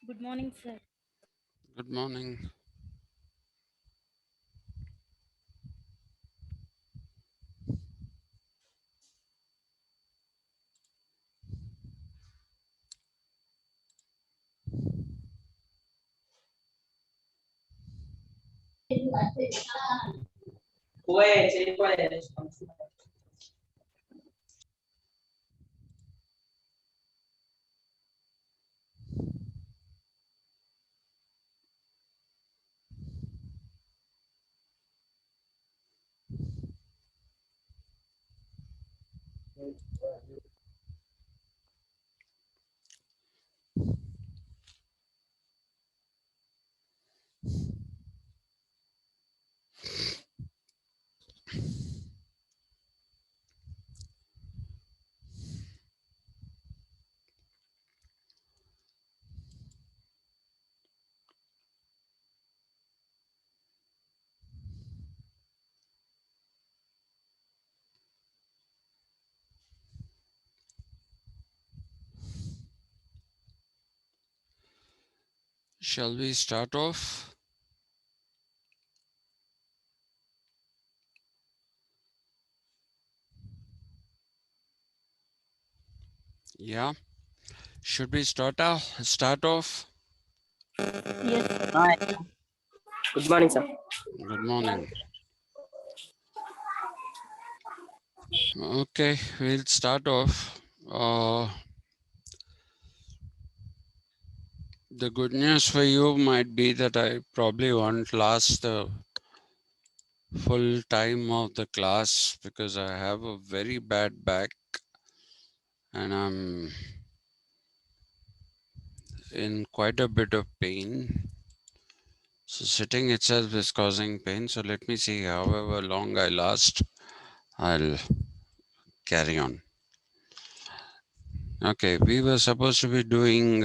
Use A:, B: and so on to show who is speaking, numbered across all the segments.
A: Good morning, sir.
B: Good morning. Shall we start off? Yeah. Should we start off?
A: Yes, sir.
C: Hi. Good morning, sir.
B: Good morning. Okay, we'll start off. The good news for you might be that I probably won't last the full time of the class because I have a very bad back and I'm in quite a bit of pain. So sitting itself is causing pain. So let me see however long I last, I'll carry on. Okay, we were supposed to be doing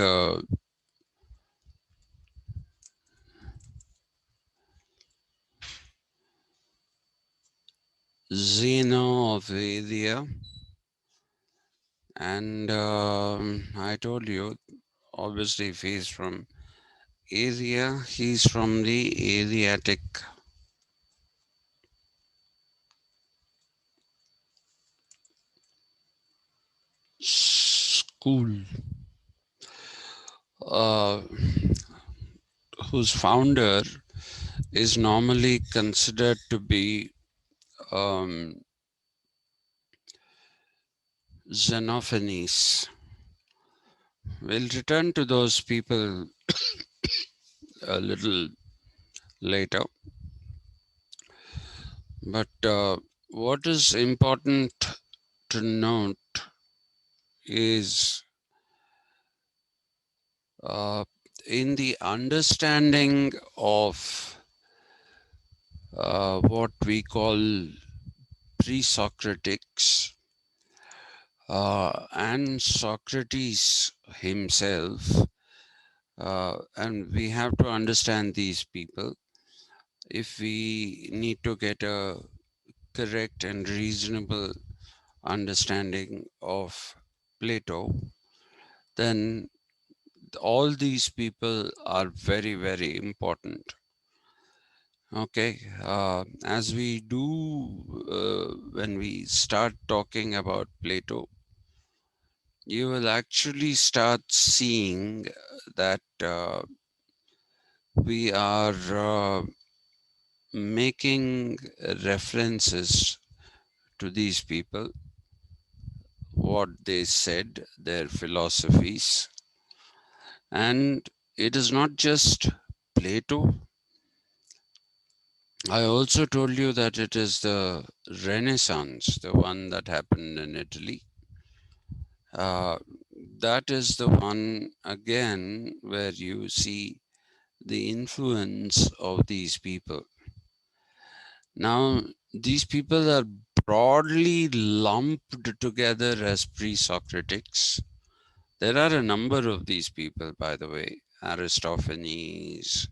B: Zeno of Adia, and I told you, obviously, if he's from Asia, he's from the Asiatic school, uh, whose founder is normally considered to be um, Xenophanes. We'll return to those people a little later. But what is important to note is uh, in the understanding of what we call pre-Socratics and Socrates himself, and we have to understand these people if we need to get a correct and reasonable understanding of Plato, then all these people are very, very important. Okay, as we do when we start talking about Plato, you will actually start seeing that we are making references to these people, what they said, their philosophies, and it is not just Plato. I also told you that it is the Renaissance, the one that happened in Italy. That is the one again where you see the influence of these people. Now, these people are broadly lumped together as pre-Socratics. There are a number of these people, by the way. Aristophanes,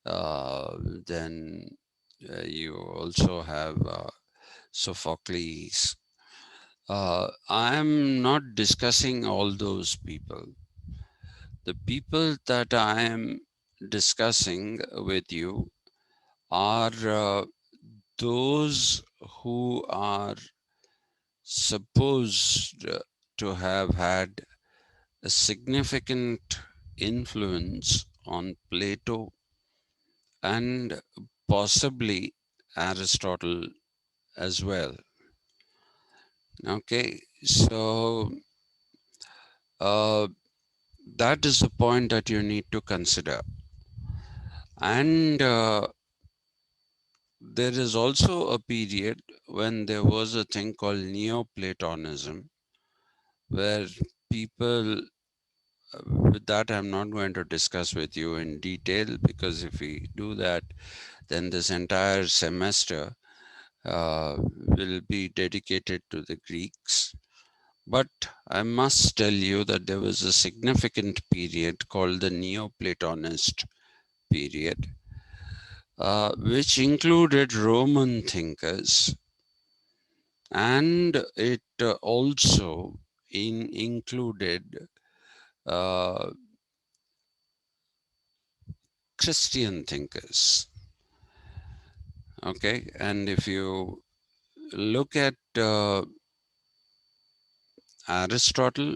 B: then you also have Sophocles. I am not discussing all those people. the people that I am discussing with you are those who are supposed to have had a significant influence on Plato and possibly Aristotle as well. Okay, so that is the point that you need to consider. And there is also a period when there was a thing called Neoplatonism, where people, with that I'm not going to discuss with you in detail, because if we do that, then this entire semester will be dedicated to the Greeks. But I must tell you that there was a significant period called the Neoplatonist period, which included Roman thinkers, and it also included uh, Christian thinkers. Okay, and if you look at Aristotle,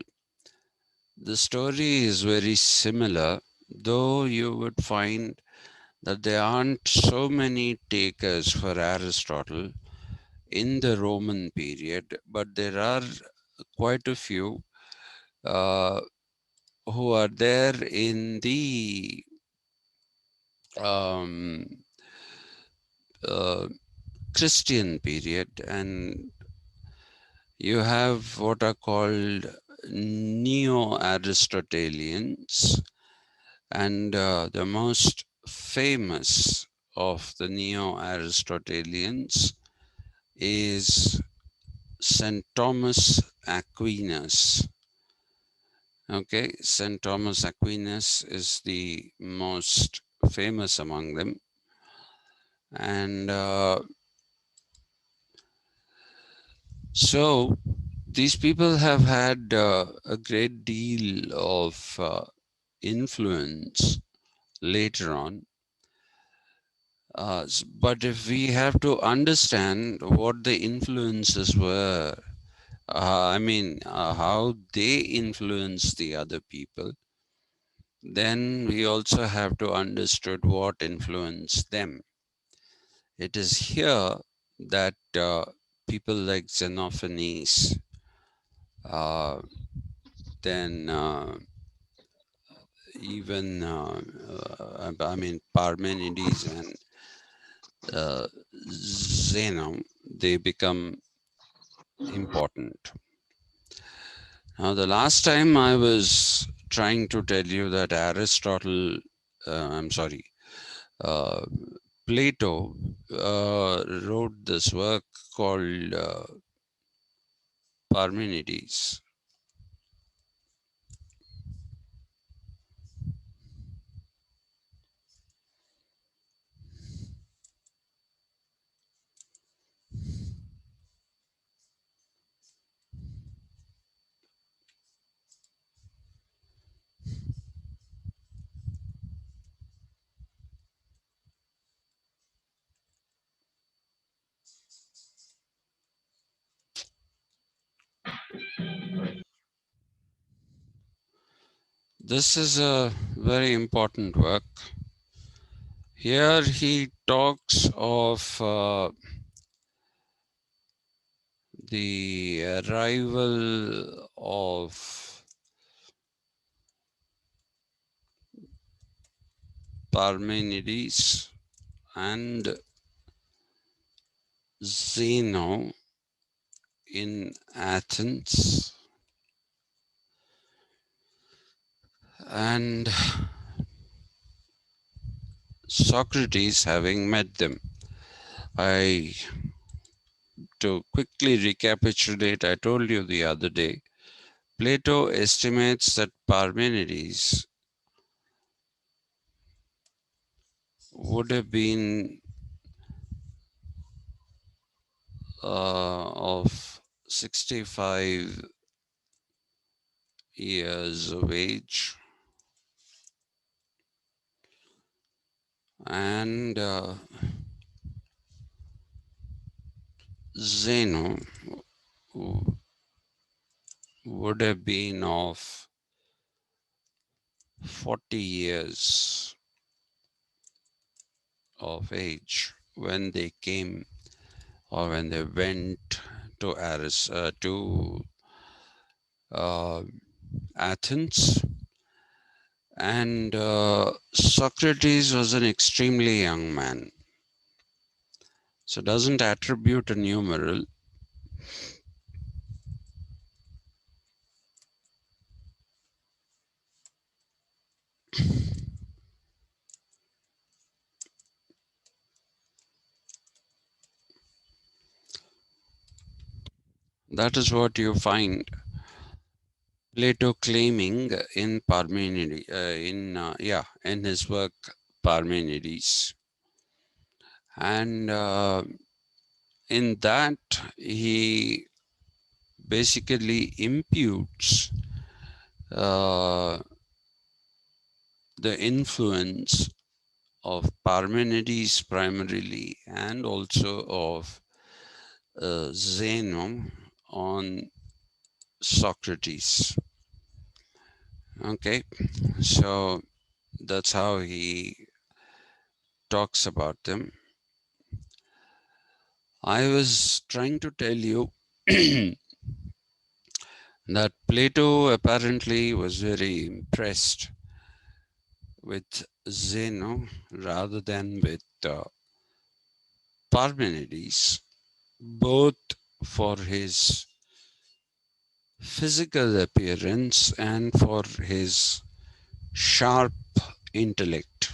B: the story is very similar, though you would find that there aren't so many takers for Aristotle in the Roman period, but there are quite a few uh, who are there in the um, uh, Christian period, and you have what are called Neo-Aristotelians, and the most famous of the Neo-Aristotelians is St. Thomas Aquinas. Okay, St. Thomas Aquinas is the most famous among them, and so these people have had a great deal of influence later on. But if we have to understand what the influences were, how they influence the other people, then we also have to understand what influenced them. It is here that people like Xenophanes, uh, then even Parmenides and Zeno, they become important. Now, the last time I was trying to tell you that Aristotle, uh, Plato wrote this work called Parmenides. This is a very important work. Here he talks of the arrival of Parmenides and Zeno in Athens, and Socrates having met them. To quickly recapitulate, I told you the other day, Plato estimates that Parmenides would have been of 65 years of age, And Zeno would have been of 40 years of age when they came, or when they went to Athens. And Socrates was an extremely young man, so doesn't attribute a numeral. That is what you find Plato claiming in Parmenides, in his work Parmenides. And in that, he basically imputes the influence of Parmenides primarily, and also of Zeno on Socrates. Okay, so that's how he talks about them. I was trying to tell you that Plato apparently was very impressed with Zeno rather than with Parmenides, both for his physical appearance and for his sharp intellect.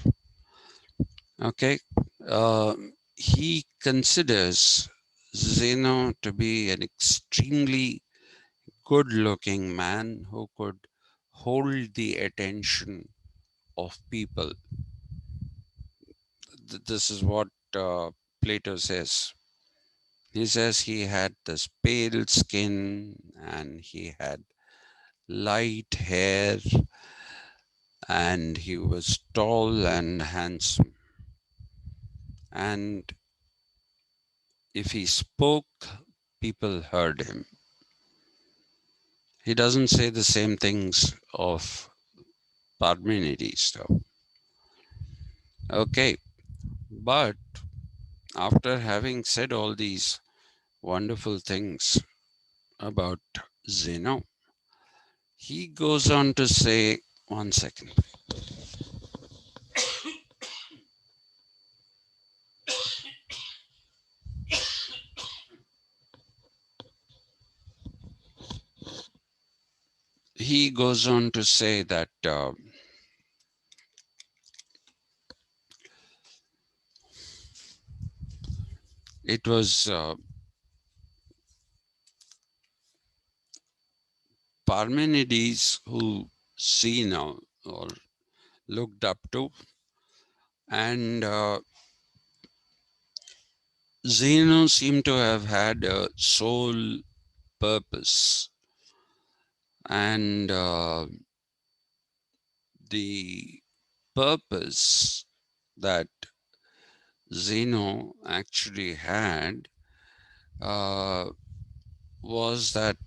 B: Okay, uh, he considers Zeno to be an extremely good looking man who could hold the attention of people. This is what Plato says. He says he had this pale skin and he had light hair and he was tall and handsome. And if he spoke, people heard him. He doesn't say the same things of Parmenides, though. Okay, but after having said all these wonderful things about Zeno, he goes on to say, one second. He goes on to say that it was Parmenides who Zeno or looked up to, and Zeno seemed to have had a sole purpose, and the purpose that Zeno actually had was that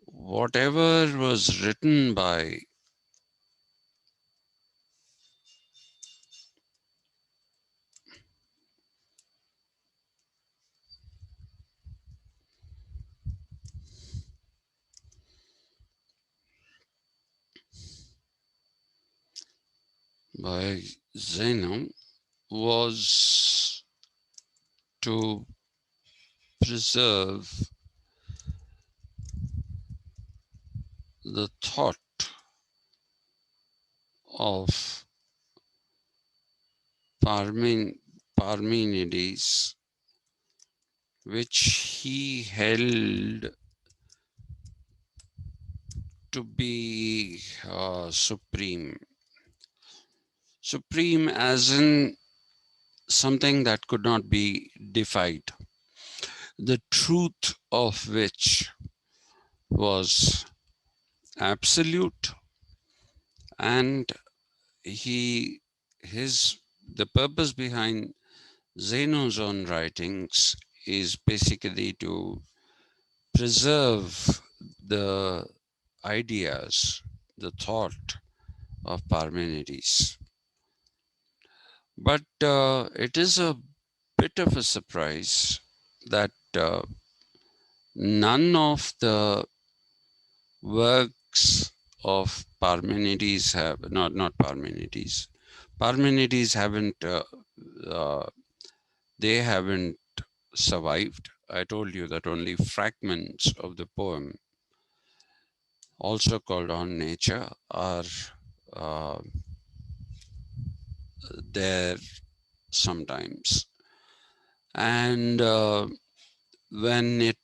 B: whatever was written by Zeno was to preserve the thought of Parmenides, which he held to be supreme. Supreme as in something that could not be defied, the truth of which was absolute, and he the purpose behind Zeno's own writings is basically to preserve the ideas, the thought of Parmenides. But it is a bit of a surprise that none of the works of Parmenides have not Parmenides. Parmenides haven't uh, they haven't survived. I told you that only fragments of the poem, also called On Nature, are uh, there sometimes. And when it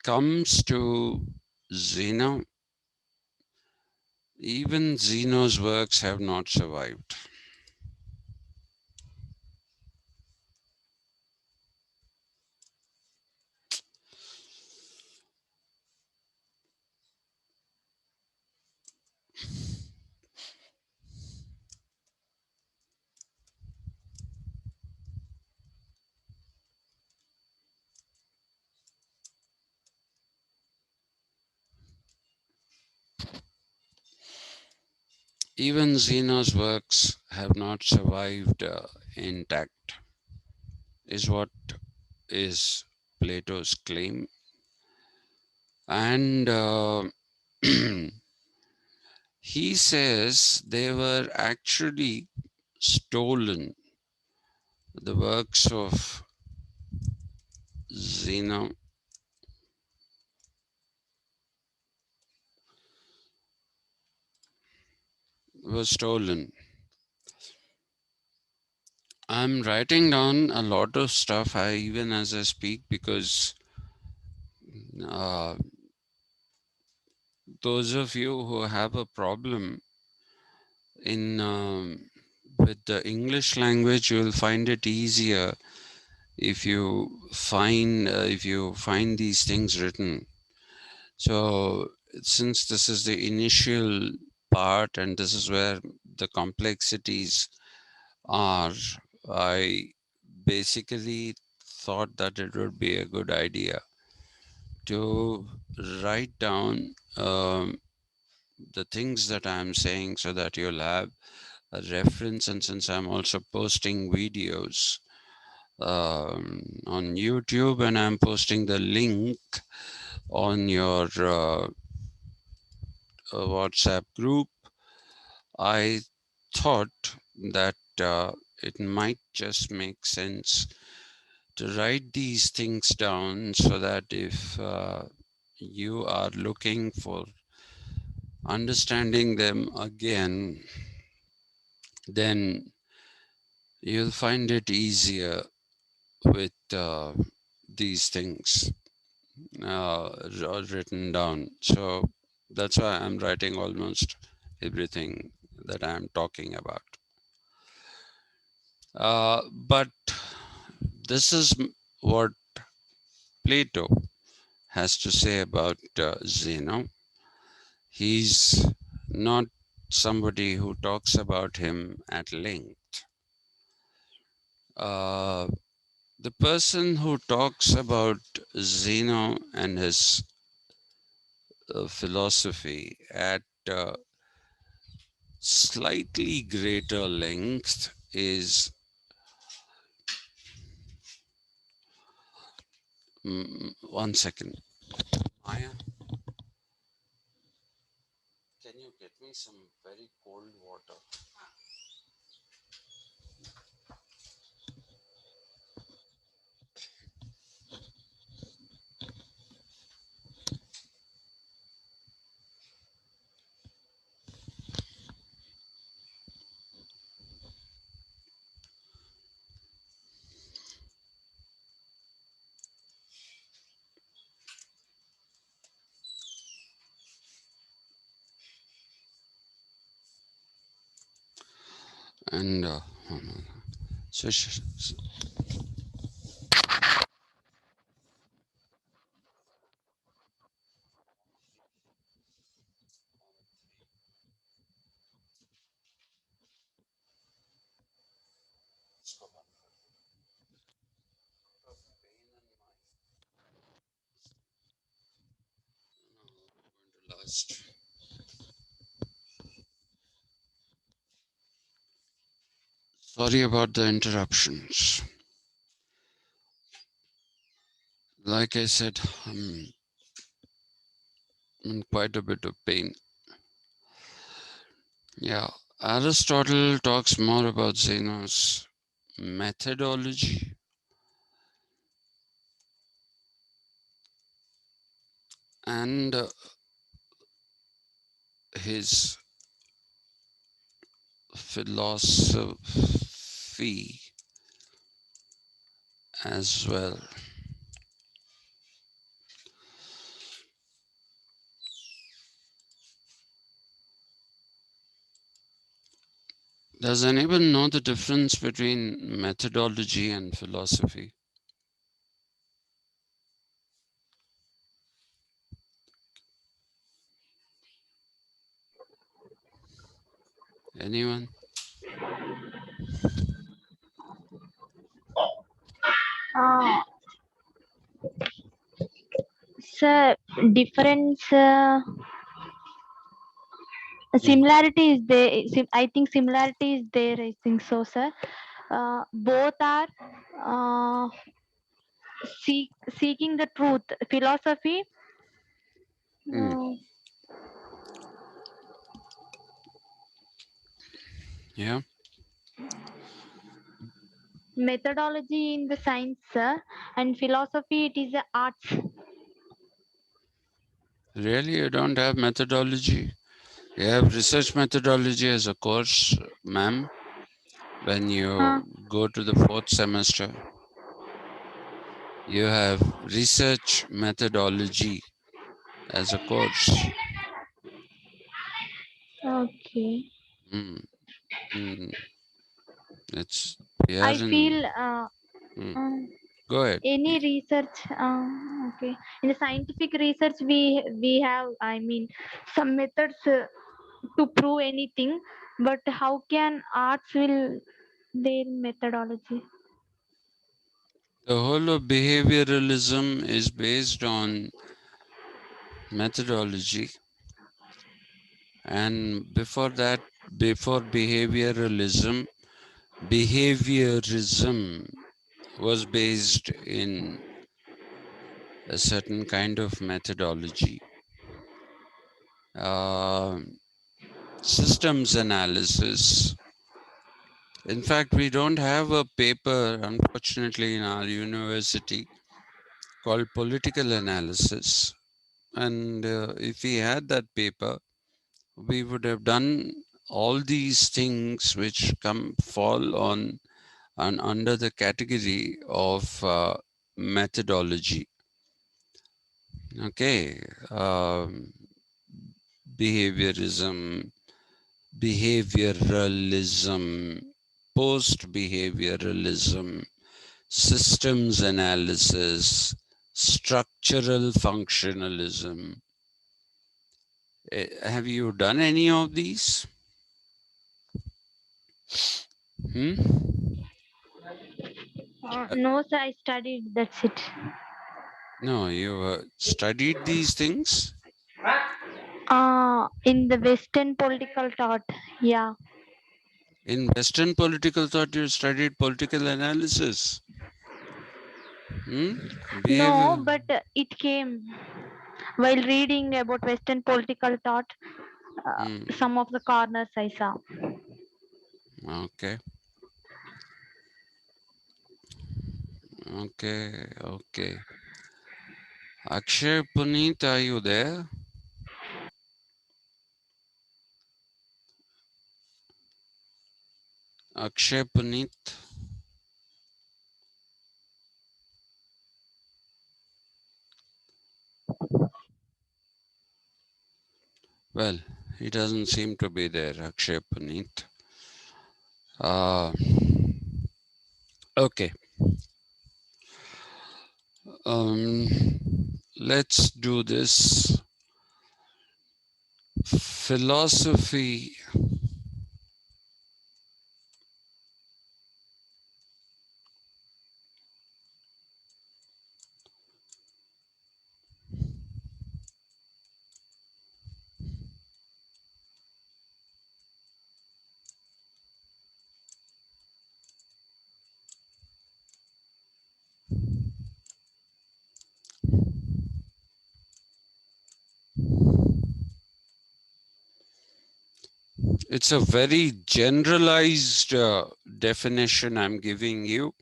B: comes to Zeno, even Zeno's works have not survived. Even Zeno's works have not survived intact, is what is Plato's claim. And he says they were actually stolen. The works of Zeno were stolen. I'm writing down a lot of stuff, even as I speak, because uh, those of you who have a problem in with the English language, you will find it easier if you find these things written. So since this is the initial part and this is where the complexities are, I basically thought that it would be a good idea to write down the things that I'm saying so that you'll have a reference. And since I'm also posting videos on YouTube and I'm posting the link on your WhatsApp group, I thought that it might just make sense to write these things down so that if you are looking for understanding them again, then you'll find it easier with these things written down. So that's why I'm writing almost everything that I'm talking about. But this is what Plato has to say about Zeno. He's not somebody who talks about him at length. Uh, the person who talks about Zeno and his philosophy at slightly greater length is one second. Maya, can you get me some very cold water? And so, Last. Sorry about the interruptions. Like I said, I'm in quite a bit of pain. Yeah, Aristotle talks more about Zeno's methodology and his philosophy as well. Does anyone know the difference between methodology and philosophy? Anyone?
A: Uh, sir, difference,
B: Mm,
A: similarity is there. I think similarity is there. I think so, sir. Both are uh, seeking the truth. Philosophy,
B: mm,
A: uh,
B: yeah,
A: methodology in the science, sir, and philosophy it is a arts.
B: really, you don't have methodology? You have research methodology as a course, ma'am, when
A: Huh?
B: you go to the fourth semester. You have research methodology as a course.
A: Okay.
B: Mm, mm, it's we are
A: I
B: in.
A: feel
B: Mm,
A: uh,
B: go ahead.
A: any research. Okay. In the scientific research, we have. I mean, some methods to prove anything, but how can arts will their methodology?
B: The whole of behavioralism is based on methodology, and before that, before behaviorism was based in a certain kind of methodology. Systems analysis. In fact, we don't have a paper, unfortunately, in our university called political analysis. And if we had that paper, we would have done all these things which fall on and under the category of methodology. Okay, behaviorism, behavioralism, post-behavioralism, systems analysis, structural functionalism. Have you done any of these? Hmm?
A: No, sir. I studied. That's it.
B: No, you studied these things?
A: In the Western political thought. Yeah.
B: In Western political thought, you studied political analysis. Hmm?
A: No,
B: Behavior.
A: but it came while reading about Western political thought.
B: Hmm.
A: Some of the corners I saw.
B: Okay. Okay. Okay. Akshay Puneet, are you there? Akshay Puneet. Well, he doesn't seem to be there, Akshay Puneet. Uh, okay. Um, let's do this. Philosophy it's a very generalized definition I'm giving you.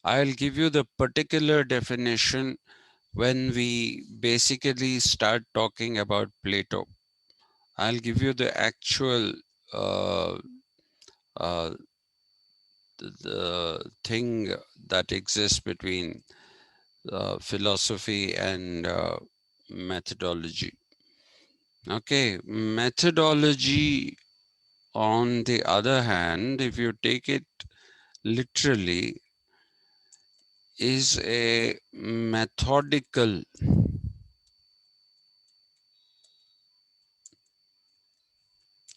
B: I'll give you the particular definition when we basically start talking about Plato. I'll give you the actual uh, uh, the thing that exists between philosophy and methodology. Okay, methodology, on the other hand, if you take it literally, is a methodical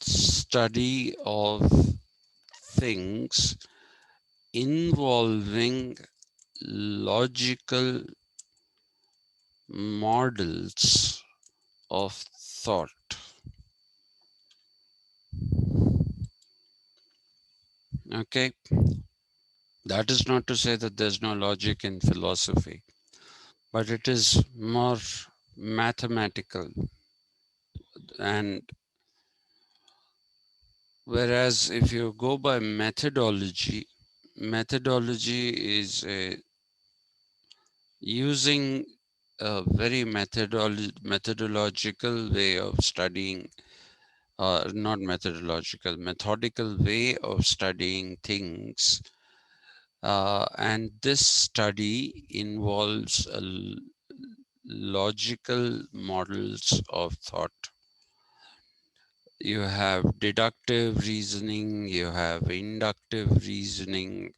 B: study of things involving logical models of thought. Okay, that is not to say that there's no logic in philosophy, but it is more mathematical. And whereas if you go by methodology, methodology is using a very methodological way of studying, not methodological, methodical way of studying things. And this study involves logical models of thought. You have deductive reasoning, you have inductive reasoning,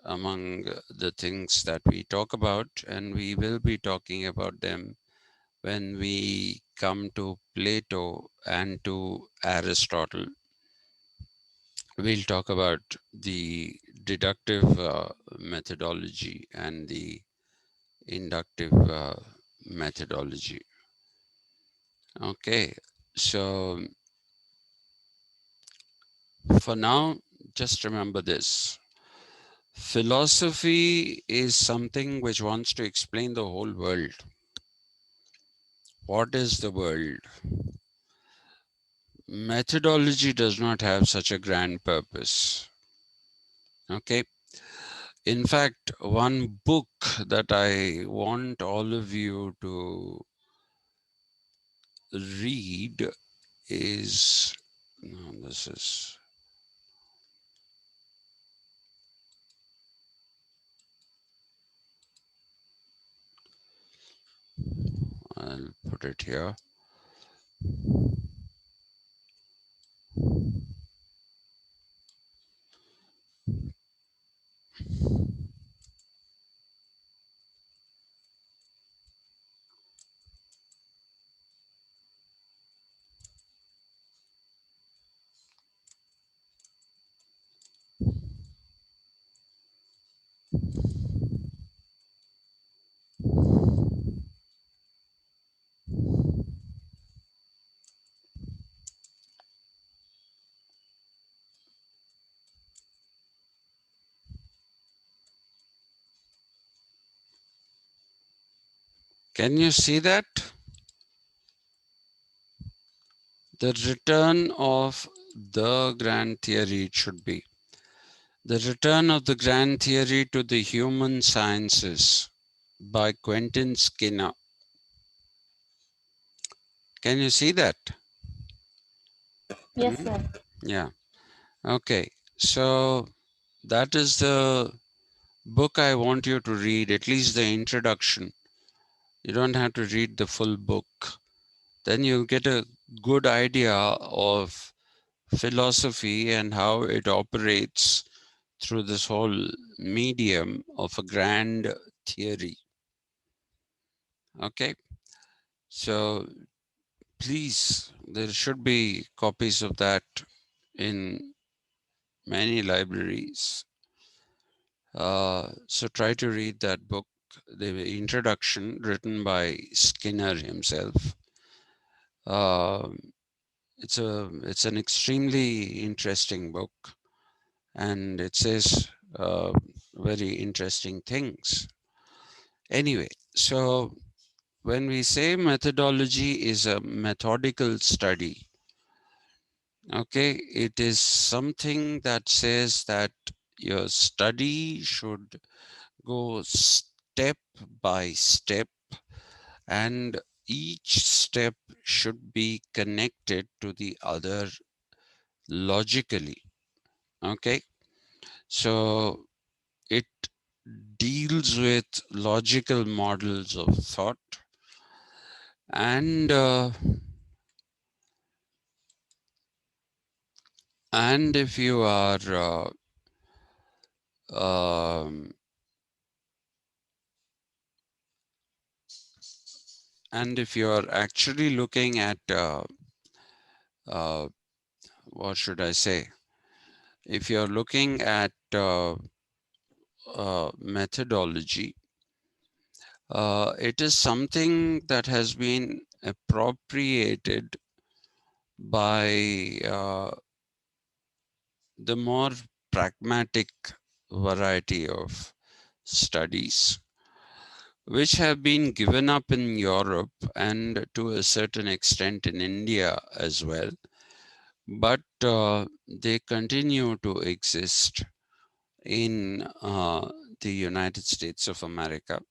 B: among the things that we talk about, and we will be talking about them when we come to Plato and to Aristotle. We'll talk about the deductive methodology and the inductive methodology. Okay, so for now, just remember this. Philosophy is something which wants to explain the whole world. What is the world? Methodology does not have such a grand purpose. Okay. In fact, one book that I want all of you to read is, no, this is, I'll put it here. Can you see that? The return of the grand theory, it should be. The return of the grand theory to the human sciences by Quentin Skinner. Can you see that?
A: Yes, sir.
B: Yeah. Okay. So that is the book I want you to read, at least the introduction. You don't have to read the full book. Then you'll get a good idea of philosophy and how it operates through this whole medium of a grand theory. Okay. So please, there should be copies of that in many libraries. So try to read that book, the introduction written by Skinner himself. Uh, it's an extremely interesting book, and it says very interesting things. Anyway, so when we say methodology is a methodical study, Okay, it is something that says that your study should go step by step, and each step should be connected to the other logically. Okay, so it deals with logical models of thought, and if you are um, and if you are actually looking at uh, what should I say? If you're looking at methodology, it is something that has been appropriated by the more pragmatic variety of studies, which have been given up in Europe and to a certain extent in India as well. But they continue to exist in the United States of America.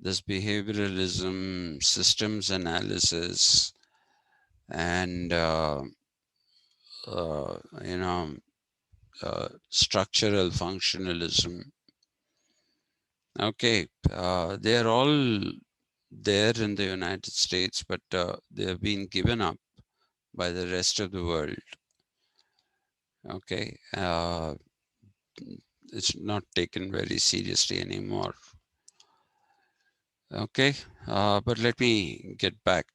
B: This behavioralism, systems analysis, and uh, you know, structural functionalism. Okay, they are all there in the United States, but they have been given up by the rest of the world. Okay, it's not taken very seriously anymore. Okay, but let me get back.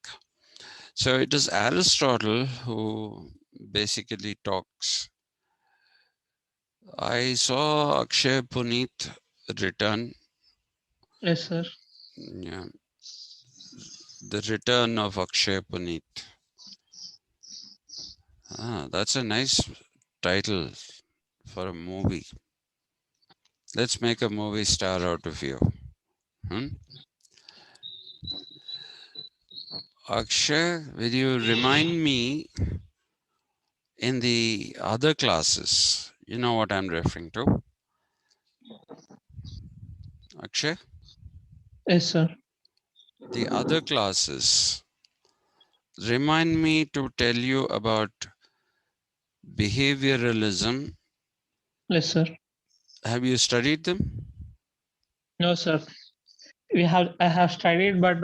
B: So it is Aristotle who basically talks. I saw Akshay Puneet return.
D: Yes, sir.
B: Yeah, the return of Akshay Puneet. Ah, that's a nice title for a movie. Let's make a movie star out of you. Hmm? Akshay, will you remind me in the other classes? You know what I'm referring to? Akshay,
D: Yes, sir.
B: the other classes. Remind me to tell you about behavioralism.
D: Yes, sir.
B: Have you studied them?
D: No, sir. I have studied, but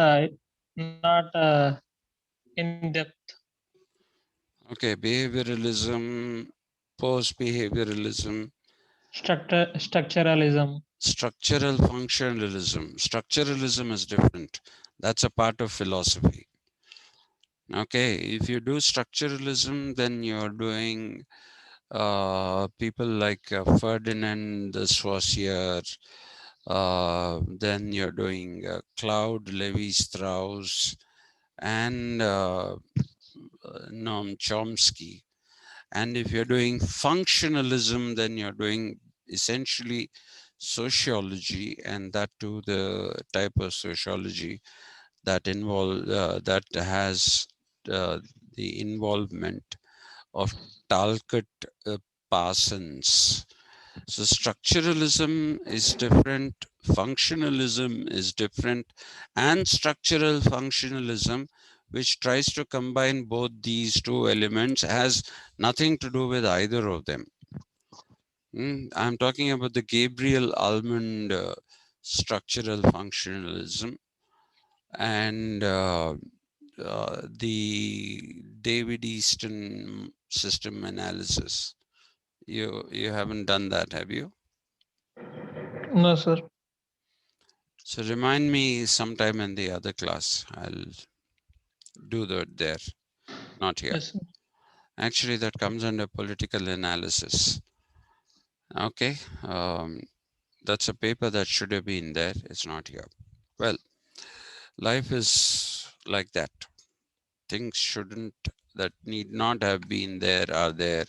D: not in depth.
B: Okay, behavioralism, post behavioralism,
D: Structuralism.
B: structural functionalism. Structuralism is different. That's a part of philosophy. Okay, if you do structuralism, then you're doing people like Ferdinand de Saussure, then you're doing Claude Levi-Strauss and Noam Chomsky. And if you're doing functionalism, then you're doing essentially sociology, and that too the type of sociology that has uh, the involvement of Talcott Parsons. So structuralism is different, functionalism is different, and structural functionalism, which tries to combine both these two elements, has nothing to do with either of them. I'm talking about the Gabriel Almond structural functionalism and the David Easton system analysis. You haven't done that, have you?
D: No, sir.
B: So remind me sometime in the other class. I'll do that there, not here.
D: Yes, sir.
B: Actually, that comes under political analysis. Okay, that's a paper that should have been there. It's not here. Well, life is like that. Things shouldn't, that need not have been there are there,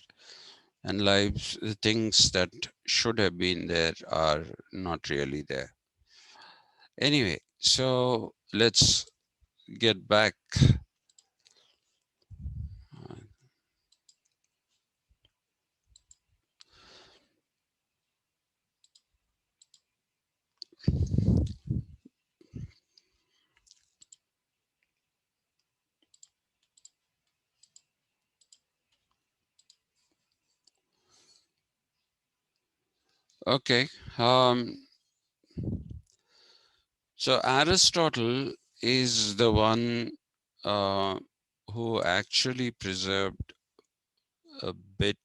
B: and lives, the things that should have been there are not really there. Anyway, so let's get back. Okay. So Aristotle is the one uh, who actually preserved a bit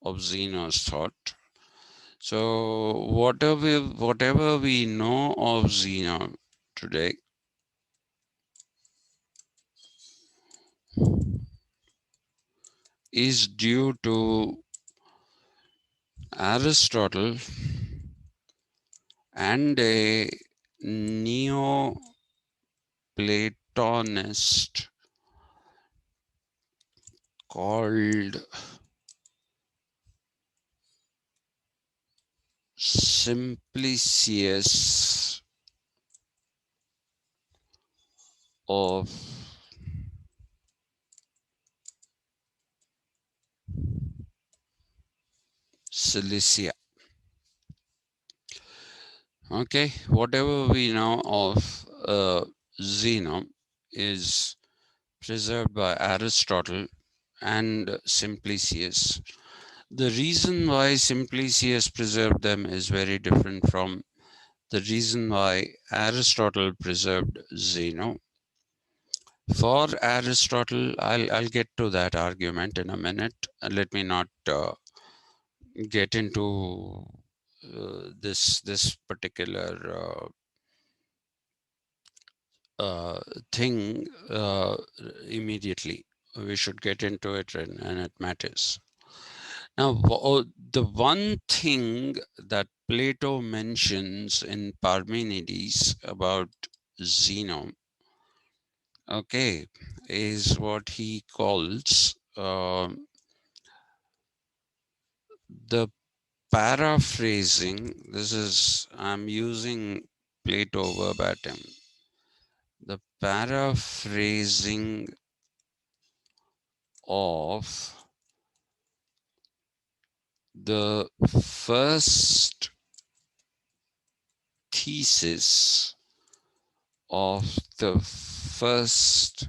B: of Zeno's thought. So whatever we know of Zeno today is due to Aristotle and a Neo-Platonist called Simplicius of Cilicia. Okay, whatever we know of Zeno is preserved by Aristotle and Simplicius. The reason why Simplicius preserved them is very different from the reason why Aristotle preserved Zeno. For Aristotle, I'll get to that argument in a minute. Let me not get into this particular thing immediately. We should get into it, and it matters. Now, the one thing that Plato mentions in Parmenides about Zeno, okay, is what he calls the paraphrasing. This is, I'm using Plato verbatim. The paraphrasing of the first thesis of the first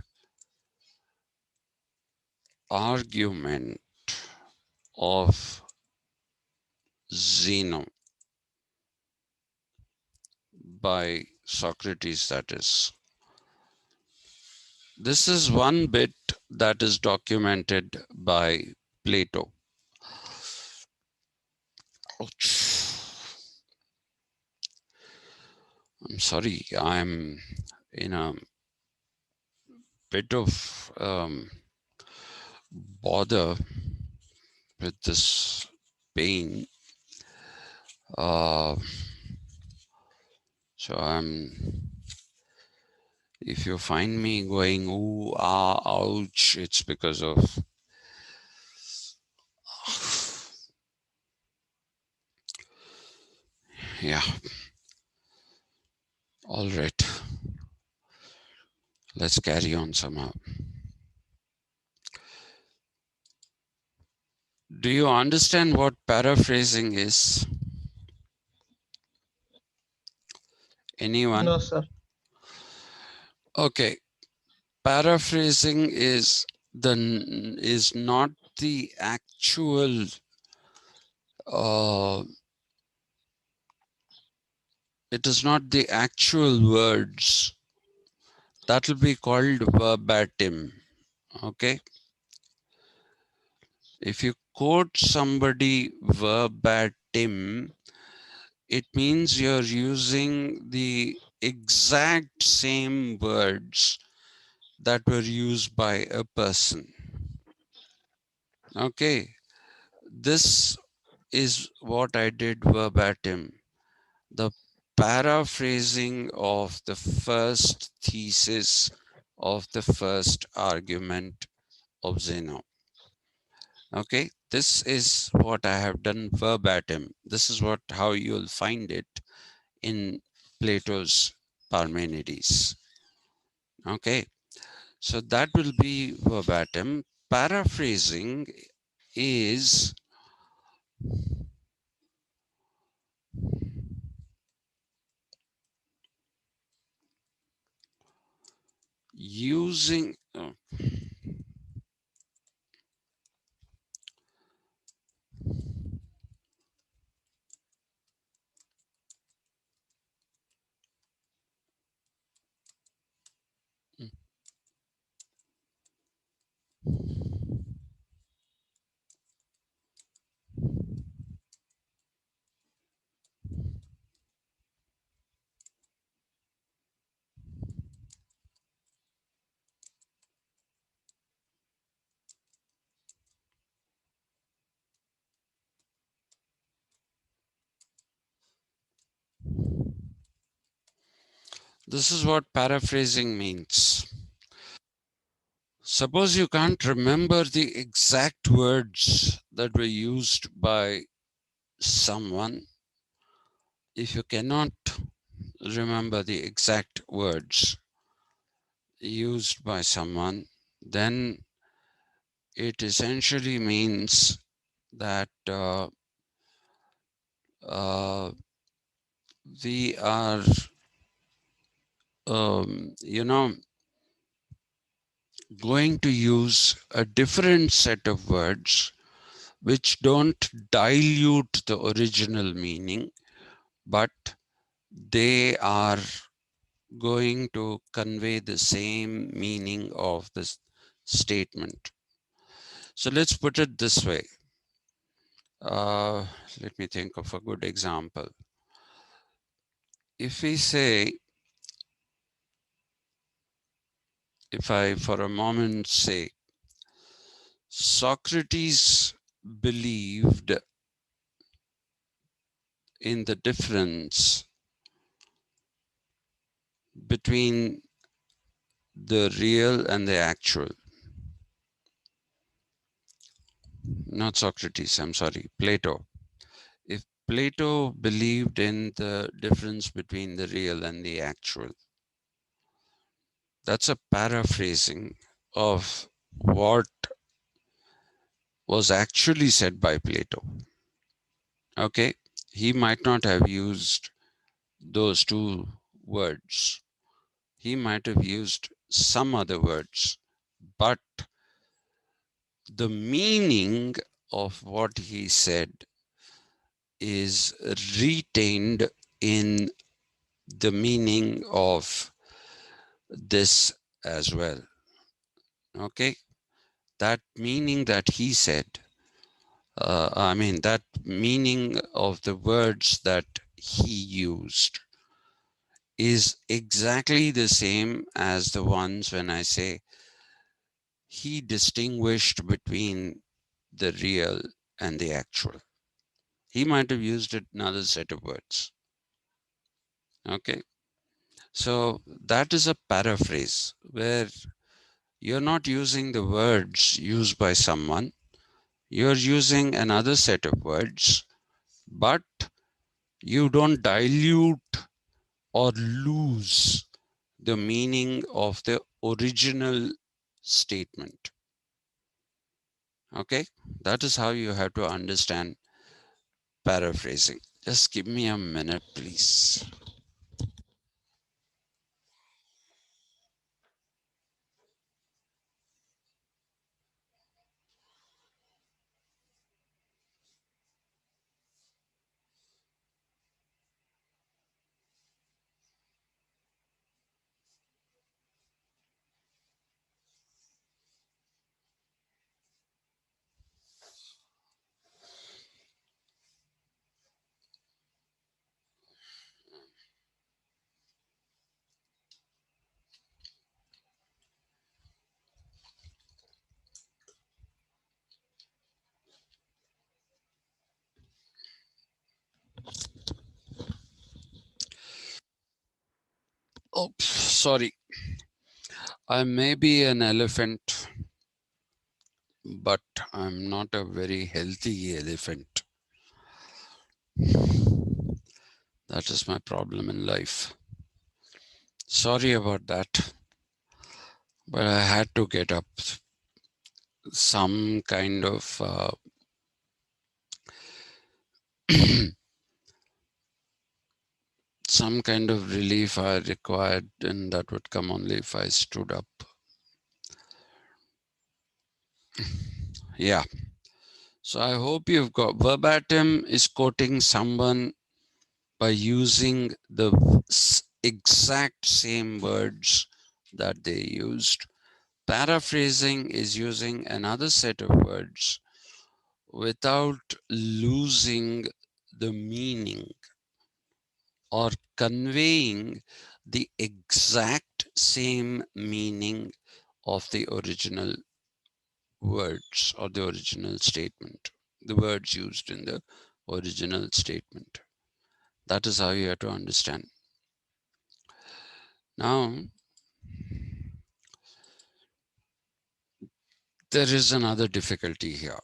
B: argument of Zeno by Socrates, that is. This is one bit that is documented by Plato. Ouch. I'm sorry, I'm in a bit of bother with this pain. Uh, so if you find me going, ooh, ah, ouch, it's because of, yeah, all right. Let's carry on somehow. Do you understand what paraphrasing is? Anyone?
D: No, sir.
B: Okay. Paraphrasing is not the actual it is not the actual words. That will be called verbatim. Okay. If you quote somebody verbatim, it means you're using the exact same words that were used by a person. Okay, this is what I did verbatim. The paraphrasing of the first thesis of the first argument of Zeno. Okay, this is what I have done verbatim. This is how you'll find it in Plato's Parmenides. Okay, so that will be verbatim. Paraphrasing is using This is what paraphrasing means. Suppose you can't remember the exact words that were used by someone. If you cannot remember the exact words used by someone, then it essentially means that uh, we are, you know, going to use a different set of words which don't dilute the original meaning, but they are going to convey the same meaning of this statement. So let's put it this way. Let me think of a good example. If we say, if I for a moment say, Socrates believed in the difference between the real and the actual. Not Socrates, I'm sorry, Plato. If Plato believed in the difference between the real and the actual, that's a paraphrasing of what was actually said by Plato. Okay, he might not have used those two words. He might have used some other words, but the meaning of what he said is retained in the meaning of this as well. Okay, that meaning that he said, that meaning of the words that he used is exactly the same as the ones when I say he distinguished between the real and the actual. He might have used another set of words. Okay, so that is a paraphrase where you're not using the words used by someone, you're using another set of words, but you don't dilute or lose the meaning of the original statement. Okay, that is how you have to understand paraphrasing. Just give me a minute, please. Oh, sorry. I may be an elephant, but I'm not a very healthy elephant. That is my problem in life. Sorry about that, but I had to get up. Some kind of some kind of relief I required, and that would come only if I stood up. Yeah. So I hope you've got verbatim is quoting someone by using the exact same words that they used. Paraphrasing is using another set of words without losing the meaning or conveying the exact same meaning of the original words or the original statement, the words used in the original statement. That is how you have to understand. Now, there is another difficulty here.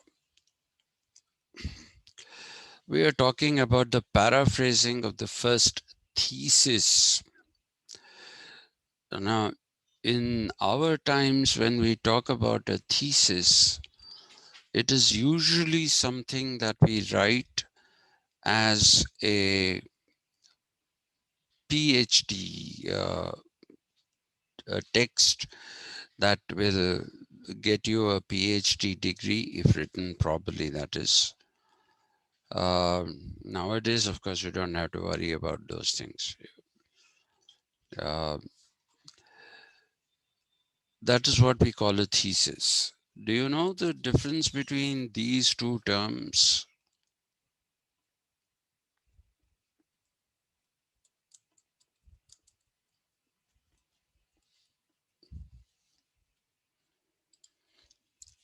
B: We are talking about the paraphrasing of the first thesis. Now, in our times, when we talk about a thesis, it is usually something that we write as a PhD a text that will get you a PhD degree if written properly, that is. Nowadays, of course, you don't have to worry about those things. Uh, that is what we call a thesis. Do you know the difference between these two terms?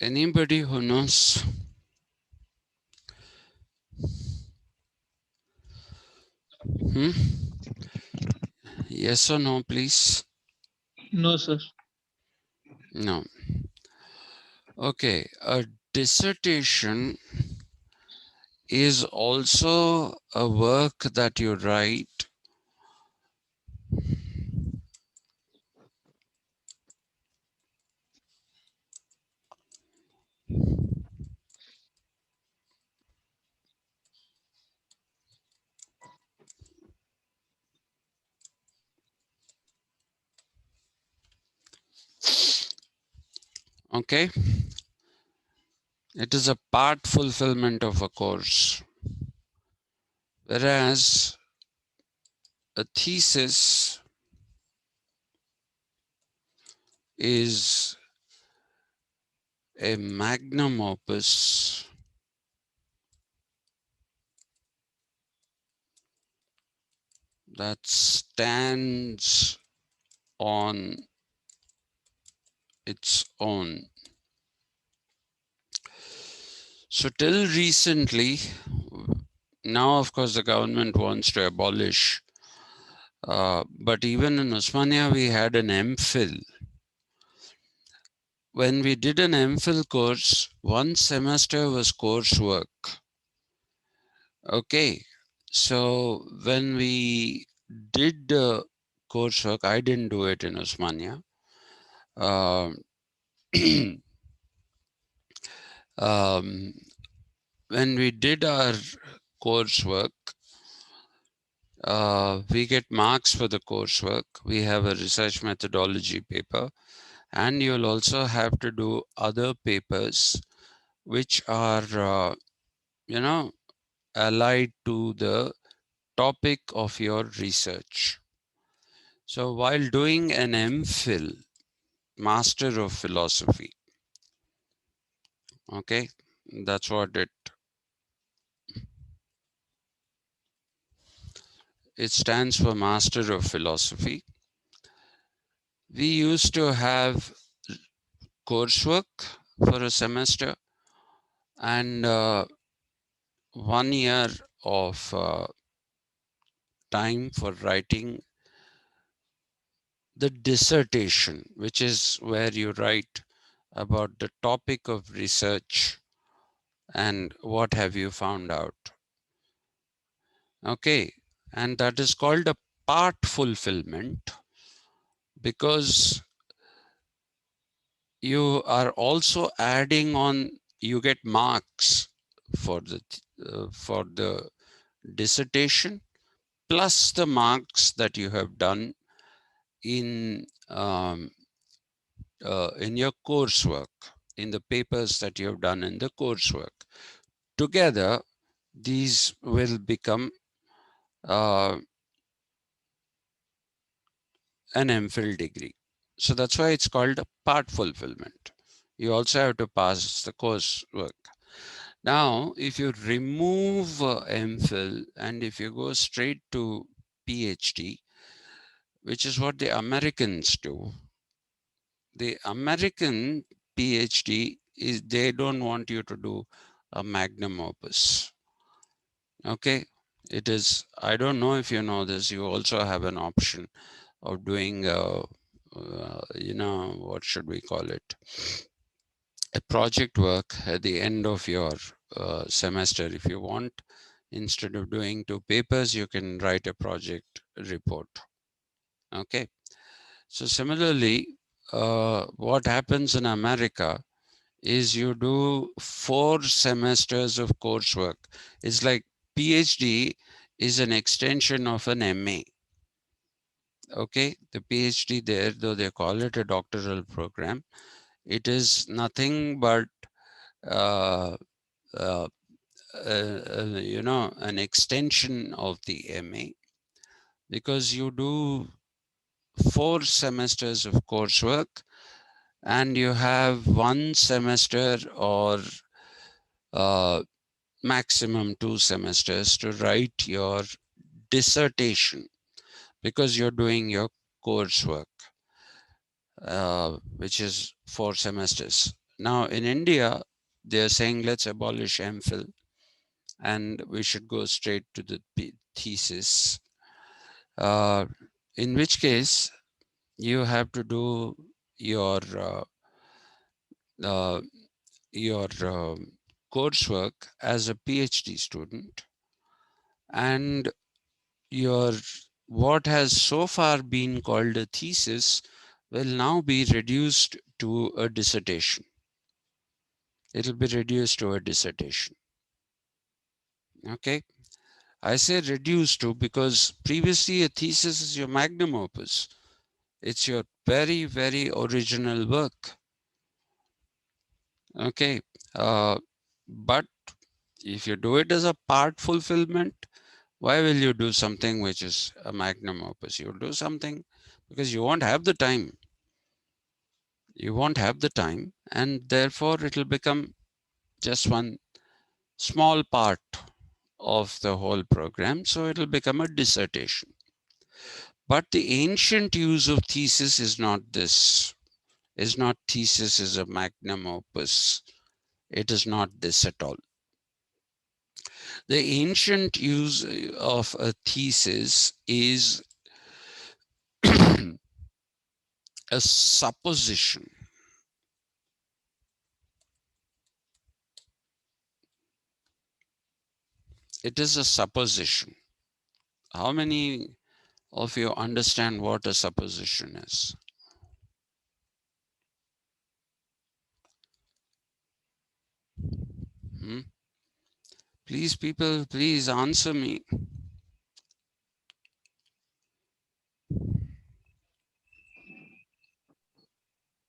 B: Anybody who knows? Hmm? Yes or no, please?
D: No, sir.
B: No. Okay. A dissertation is also a work that you write okay. It is a part fulfillment of a course, whereas a thesis is a magnum opus that stands on its own. So till recently, now of course the government wants to abolish, but even in Osmania we had an MPhil. When we did an MPhil course, one semester was coursework. Okay, so when we did the coursework, I didn't do it in Osmania. Um, when we did our coursework, we get marks for the coursework. We have a research methodology paper, and you'll also have to do other papers which are, allied to the topic of your research. So while doing an MPhil, Master of Philosophy, okay, that's what it stands for, Master of Philosophy. We used to have coursework for a semester and 1 year of time for writing the dissertation, which is where you write about the topic of research and what have you found out. Okay, and that is called a part fulfillment because you are also adding on, you get marks for the dissertation plus the marks that you have done in your coursework, in the papers that you have done in the coursework. Together, these will become an MPhil degree. So that's why it's called a part fulfillment. You also have to pass the coursework. Now, if you remove MPhil and if you go straight to PhD, which is what the Americans do, the American PhD is they don't want you to do a magnum opus. Okay, it is, I don't know if you know this, you also have an option of doing, what should we call it? A project work at the end of your semester. If you want, instead of doing 2 papers, you can write a project report. Okay. So similarly, what happens in America is you do 4 semesters of coursework. It's like PhD is an extension of an MA. Okay, the PhD there, though they call it a doctoral program, it is nothing but uh, uh, an extension of the MA, because you do 4 semesters of coursework and you have 1 semester or maximum 2 semesters to write your dissertation, because you're doing your coursework, which is 4 semesters. Now in India, they're saying let's abolish MPhil and we should go straight to the thesis, in which case you have to do your uh, your coursework as a PhD student, and your what has so far been called a thesis will now be reduced to a dissertation. It'll be reduced to a dissertation. Okay. I say reduced to because previously a thesis is your magnum opus. It's your very, very original work. Okay. But if you do it as a part fulfillment, why will you do something which is a magnum opus? You'll do something because you won't have the time. You won't have the time, and therefore it will become just one small part of the whole program. So it will become a dissertation. But the ancient use of thesis is not this. Is not thesis is a magnum opus. It is not this at all. The ancient use of a thesis is a supposition. It is a supposition. How many of you understand what a supposition is? Hmm? Please, people, please answer me.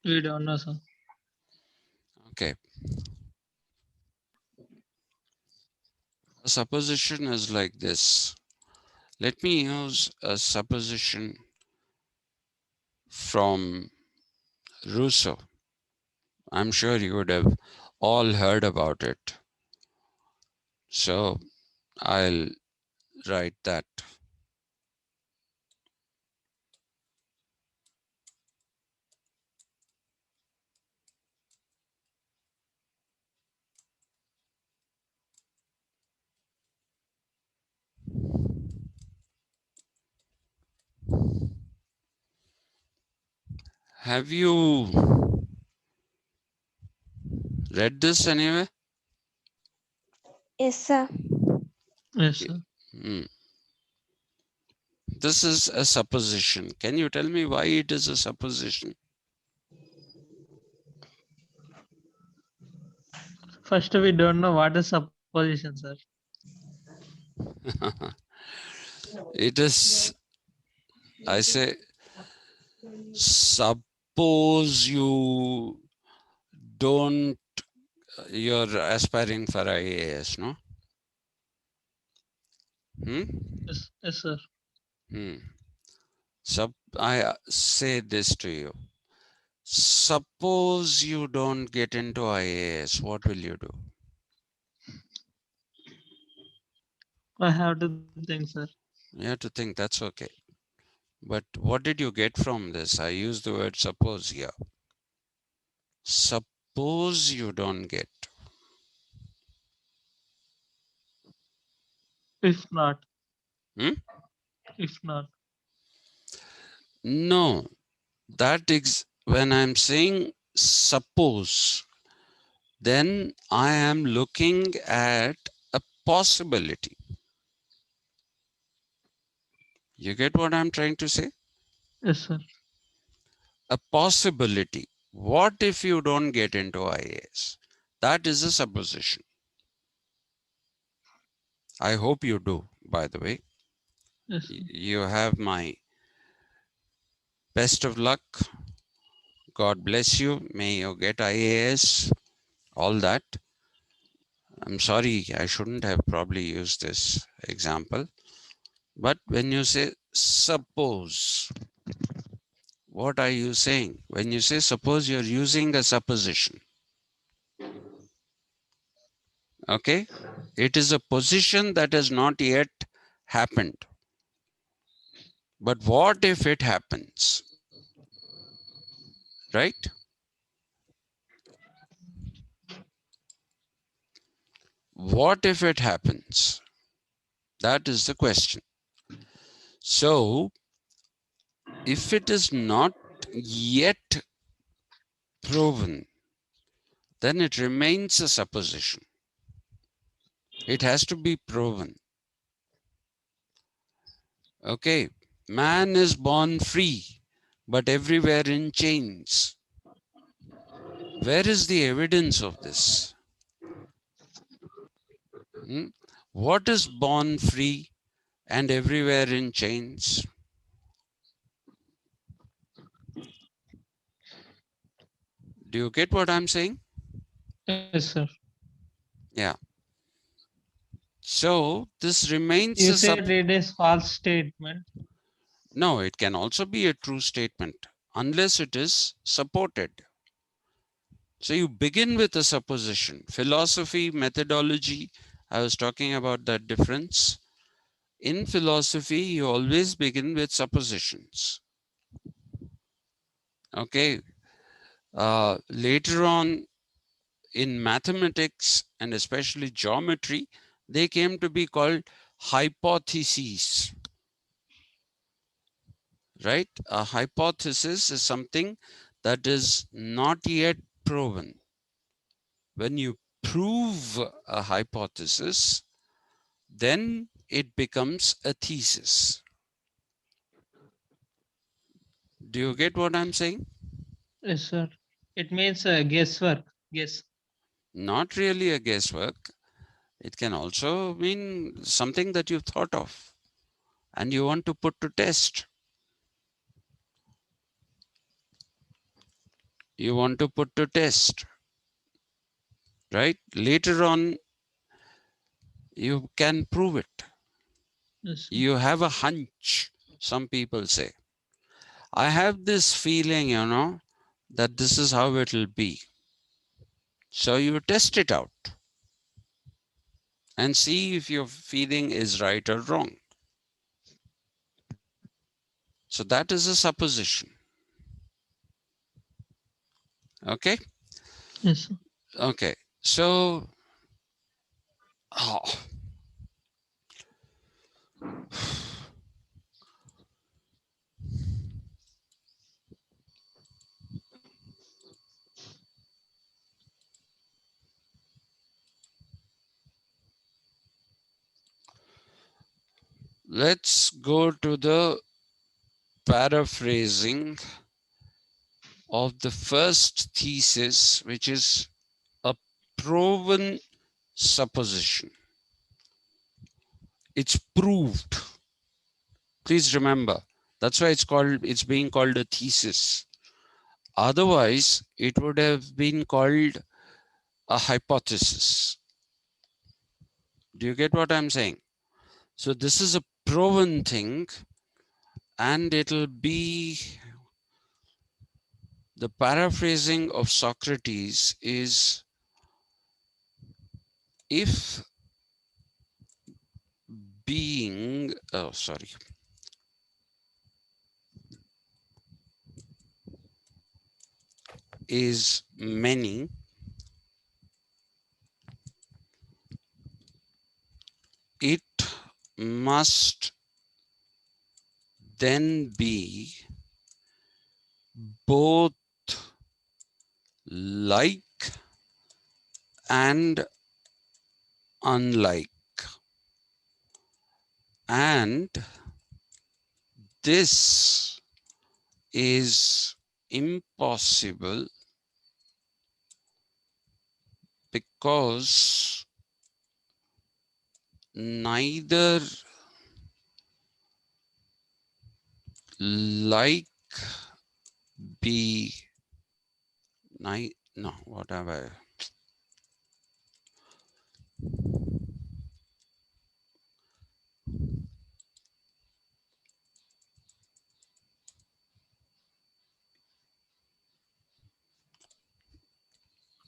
D: We don't know, sir.
B: Okay. A supposition is like this. Let me use a supposition from Rousseau. I'm sure you would have all heard about it. So I'll write that. Have you read this anyway?
A: Yes, sir.
D: Yes, sir.
B: Hmm. This is a supposition. Can you tell me why it is a supposition?
D: First, we don't know what is supposition, sir.
B: It is, I say, suppose don't, you're aspiring for IAS, no? Hmm?
D: Yes, sir.
B: Hmm. I say this to you. Suppose you don't get into IAS, what will you do?
D: I have to think, sir.
B: You have to think, that's okay. But what did you get from this? I use the word suppose here. Suppose you don't get.
D: If not,
B: Hmm?
D: if not,
B: No, when I'm saying suppose, then I am looking at a possibility. You get what I'm trying to say?
D: Yes, sir.
B: A possibility. What if you don't get into IAS? That is a supposition. I hope you do, by the way.
D: Yes, sir.
B: You have my best of luck. God bless you. May you get IAS, all that. I'm sorry, I shouldn't have probably used this example. But when you say suppose, what are you saying? When you say suppose, you're using a supposition. Okay? It is a position that has not yet happened. But what if it happens? Right? What if it happens? That is the question. So, if it is not yet proven, then it remains a supposition. It has to be proven. Okay, man is born free, but everywhere in chains. Where is the evidence of this? Hmm? What is born free and everywhere in chains? Do you get what I'm saying?
D: Yes, sir.
B: Yeah. So this remains
D: You
B: a
D: said it is false statement.
B: No, it can also be a true statement unless it is supported. So you begin with a supposition. Philosophy, methodology, I was talking about that difference. In philosophy, you always begin with suppositions. Okay. Later on in mathematics and especially geometry, they came to be called hypotheses. Right? A hypothesis is something that is not yet proven. When you prove a hypothesis, then it becomes a thesis. Do you get what I'm saying?
D: Yes, sir. It means guesswork. Guess.
B: Not really a guesswork. It can also mean something that you've thought of and you want to put to test. You want to put to test, right? Later on, you can prove it.
D: Yes, sir.
B: You have a hunch, some people say. I have this feeling, that this is how it'll be. So you test it out and see if your feeling is right or wrong. So that is a supposition. Okay?
D: Yes, sir.
B: Okay. So, oh, let's go to the paraphrasing of the first thesis, which is a proven supposition. It's proved. Please remember, that's why it's being called a thesis. Otherwise, it would have been called a hypothesis. Do you get what I'm saying? So this is a proven thing, and it'll be the paraphrasing of Socrates is if being, oh, sorry. Is many, it must then be both like and unlike. And this is impossible because neither like be no, what have I?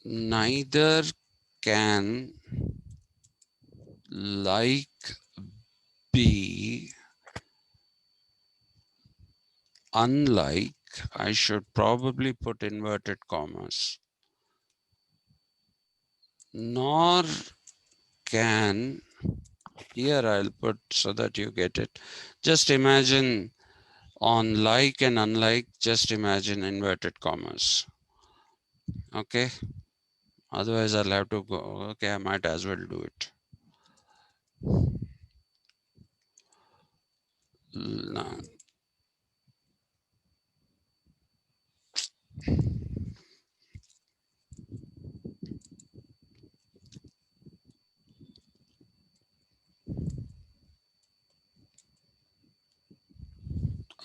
B: Neither can like be unlike. I should probably put inverted commas. Nor can, here I'll put so that you get it. Just imagine on like and unlike, just imagine inverted commas. Okay. Otherwise I'll have to go. Okay, I might as well do it. No.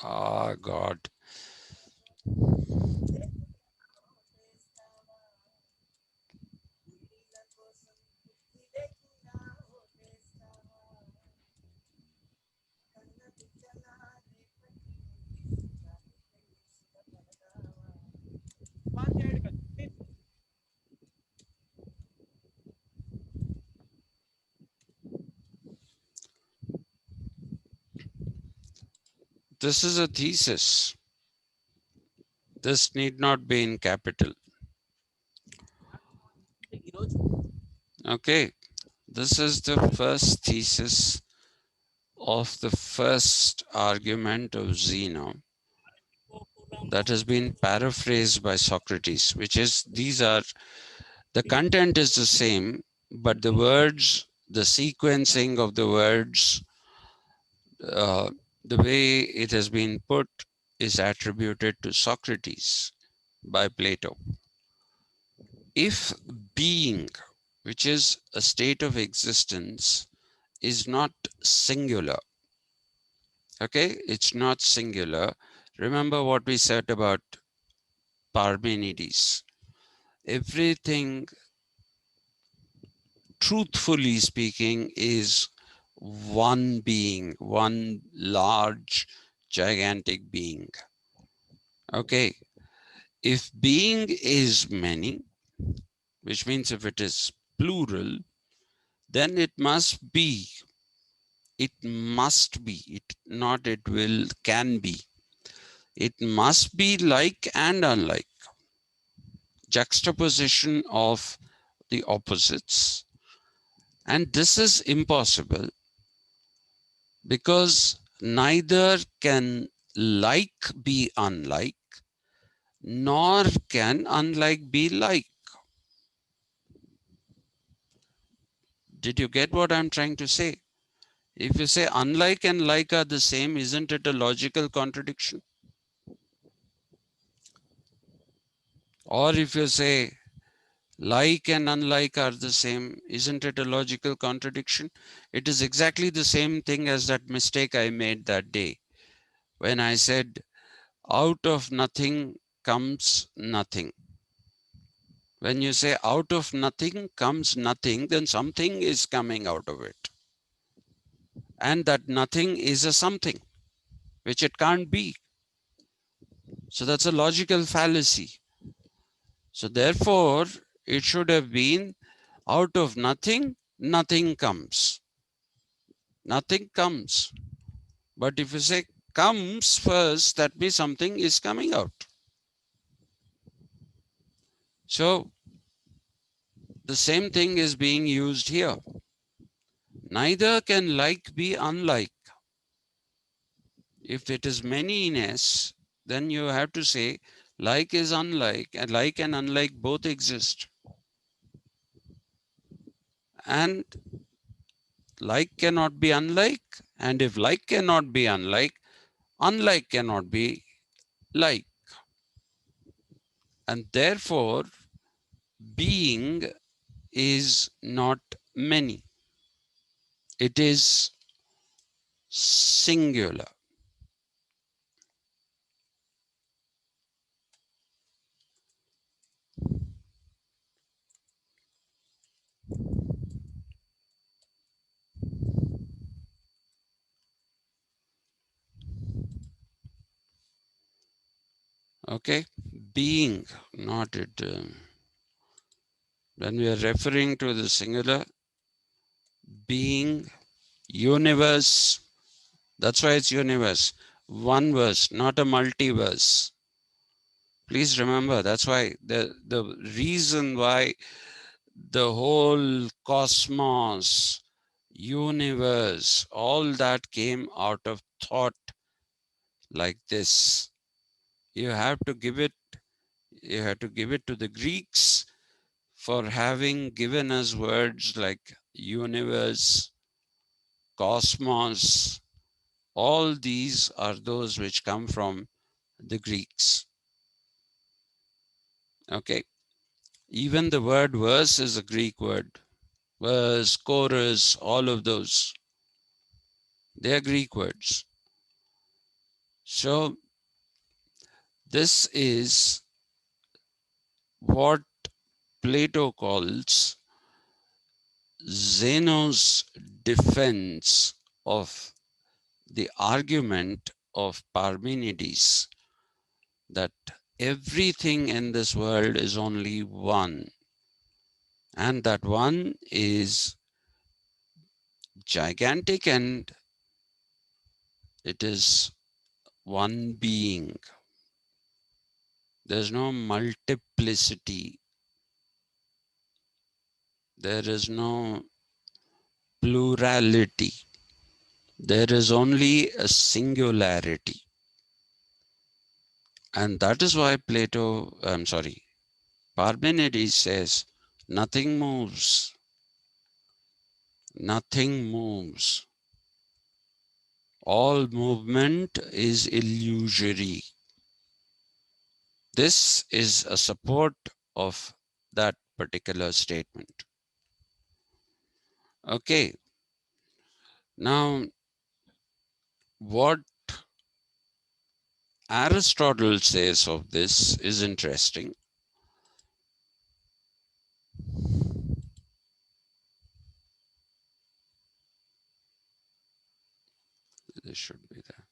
B: Ah, God. This is a thesis. This need not be in capital. Okay. This is the first thesis of the first argument of Zeno that has been paraphrased by Socrates, which is these are the content is the same, but the words, the sequencing of the words, the way it has been put is attributed to Socrates by Plato. If being, which is a state of existence, is not singular, okay, it's not singular. Remember what we said about Parmenides. Everything, truthfully speaking, is one being, one large, gigantic being. Okay, if being is many, which means if it is plural, then it must be, it not it will, can be. It must be like and unlike, juxtaposition of the opposites. And this is impossible because neither can like be unlike, nor can unlike be like. Did you get what I'm trying to say? If you say unlike and like are the same, isn't it a logical contradiction? Or if you say like and unlike are the same, isn't it a logical contradiction? It is exactly the same thing as that mistake I made that day when I said out of nothing comes nothing. When you say out of nothing comes nothing, then something is coming out of it. And that nothing is a something, which it can't be. So that's a logical fallacy. So therefore, it should have been out of nothing, nothing comes. Nothing comes. But if you say comes first, that means something is coming out. So the same thing is being used here. Neither can like be unlike. If it is manyness, then you have to say like is unlike, and like and unlike both exist. And like cannot be unlike, and if like cannot be unlike cannot be like. And therefore, being is not many, it is singular. Okay, being, not it. When we are referring to the singular, being, universe, that's why it's universe. One verse, not a multiverse. Please remember, that's why the reason why the whole cosmos, universe, all that came out of thought like this. You have to give it, you have to give it to the Greeks for having given us words like universe, cosmos. All these are those which come from the Greeks. Okay. Even the word verse is a Greek word. Verse, chorus, all of those, they are Greek words. So this is what Plato calls Zeno's defense of the argument of Parmenides, that everything in this world is only one, and that one is gigantic and it is one being. There's no multiplicity. There is no plurality. There is only a singularity. And that is why Parmenides says, nothing moves. Nothing moves. All movement is illusory. This is a support of that particular statement. Okay. Now, what Aristotle says of this is interesting. This should be there.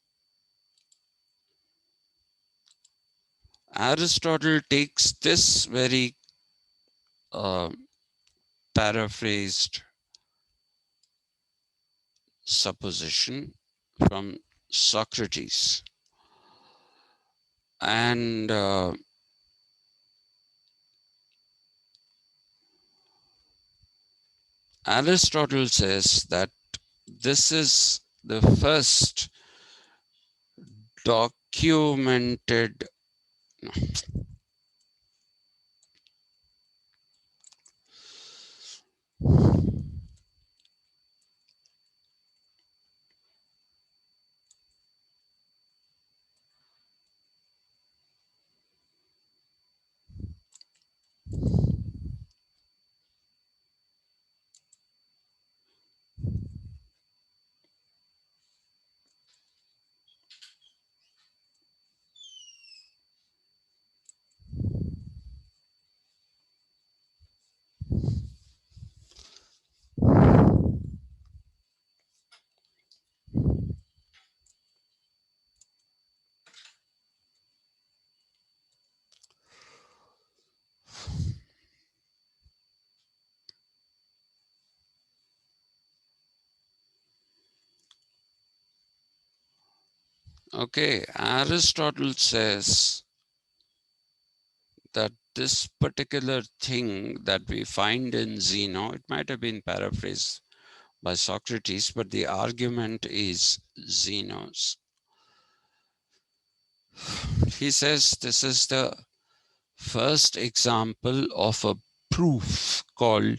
B: Aristotle takes this very uh, paraphrased supposition from Socrates. And Aristotle says that this is the first documented. Okay, Aristotle says that this particular thing that we find in Zeno, it might have been paraphrased by Socrates, but the argument is Zeno's. He says this is the first example of a proof called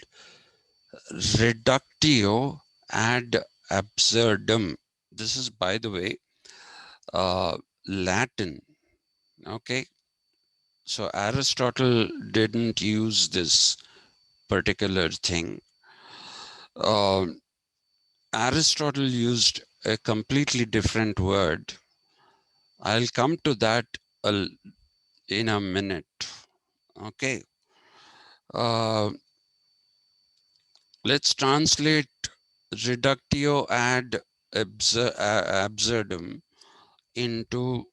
B: reductio ad absurdum. This is, by the way, Latin. Okay, so Aristotle didn't use this particular thing. Uh, Aristotle used a completely different word. I'll come to that in a minute. Okay. Uh, let's translate reductio ad absurdum into